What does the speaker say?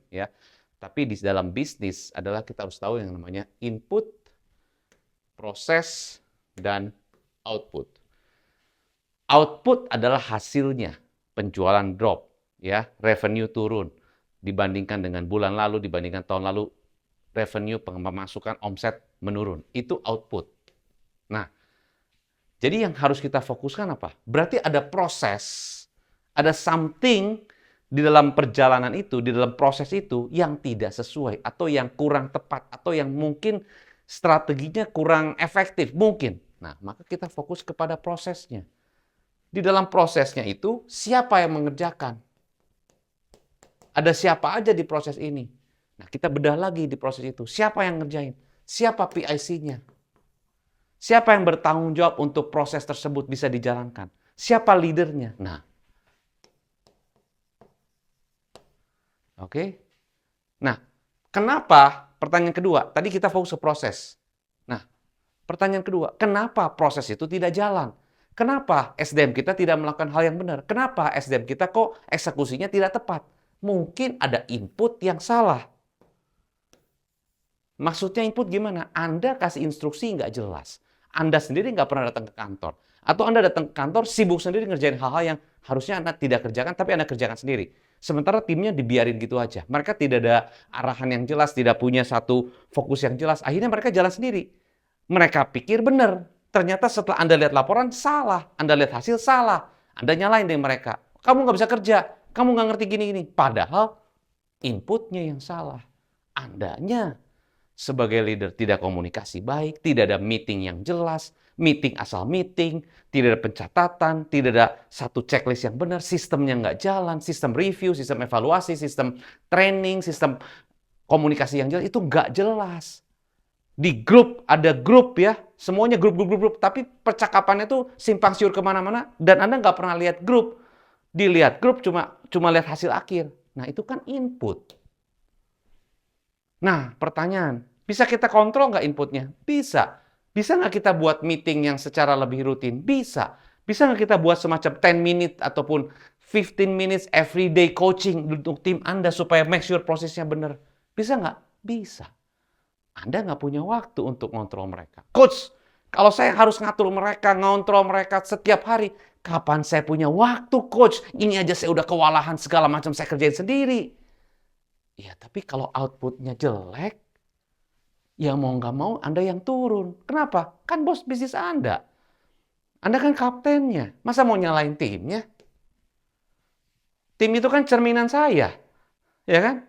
ya. Tapi di dalam bisnis adalah kita harus tahu yang namanya input, proses, dan output. Output adalah hasilnya, penjualan drop, ya, revenue turun dibandingkan dengan bulan lalu, dibandingkan tahun lalu, revenue, pemasukan, omset menurun. Itu output. Nah, jadi yang harus kita fokuskan apa? Berarti ada proses, ada something di dalam perjalanan itu, di dalam proses itu yang tidak sesuai, atau yang kurang tepat, atau yang mungkin strateginya kurang efektif, mungkin. Nah, maka kita fokus kepada prosesnya. Di dalam prosesnya itu, siapa yang mengerjakan? Ada siapa aja di proses ini? Nah, kita bedah lagi di proses itu. Siapa yang ngerjain? Siapa PIC-nya? Siapa yang bertanggung jawab untuk proses tersebut bisa dijalankan? Siapa leadernya? Nah, oke. Nah, kenapa? Pertanyaan kedua, tadi kita fokus ke proses. Nah, pertanyaan kedua, kenapa proses itu tidak jalan? Kenapa SDM kita tidak melakukan hal yang benar? Kenapa SDM kita kok eksekusinya tidak tepat? Mungkin ada input yang salah. Maksudnya input gimana? Anda kasih instruksi nggak jelas. Anda sendiri nggak pernah datang ke kantor. Atau Anda datang ke kantor sibuk sendiri ngerjain hal-hal yang harusnya Anda tidak kerjakan, tapi Anda kerjakan sendiri. Sementara timnya dibiarin gitu aja. Mereka tidak ada arahan yang jelas, tidak punya satu fokus yang jelas. Akhirnya mereka jalan sendiri. Mereka pikir benar. Ternyata setelah Anda lihat laporan, salah. Anda lihat hasil, salah. Anda nyalain deh mereka. Kamu nggak bisa kerja. Kamu nggak ngerti gini-gini. Padahal inputnya yang salah. Andanya sebagai leader tidak komunikasi baik, tidak ada meeting yang jelas, meeting asal meeting, tidak ada pencatatan, tidak ada satu checklist yang benar, sistemnya nggak jalan, sistem review, sistem evaluasi, sistem training, sistem komunikasi yang jelas, itu nggak jelas. Di grup, ada grup ya, semuanya grup, tapi percakapannya tuh simpang siur kemana-mana, dan Anda nggak pernah lihat grup. Dilihat grup cuma lihat hasil akhir. Nah, itu kan input. Nah, pertanyaan, bisa kita kontrol nggak inputnya? Bisa. Bisa nggak kita buat meeting yang secara lebih rutin? Bisa. Bisa nggak kita buat semacam 10 minute ataupun 15 minutes everyday coaching untuk tim Anda supaya make sure prosesnya benar? Bisa nggak? Bisa. Anda nggak punya waktu untuk ngontrol mereka. Coach, kalau saya harus ngatur mereka, ngontrol mereka setiap hari, kapan saya punya waktu, Coach? Ini aja saya udah kewalahan segala macam saya kerjain sendiri. Ya, tapi kalau outputnya jelek, ya mau nggak mau Anda yang turun. Kenapa? Kan bos bisnis Anda. Anda kan kaptennya. Masa mau nyalain timnya? Tim itu kan cerminan saya. Ya kan?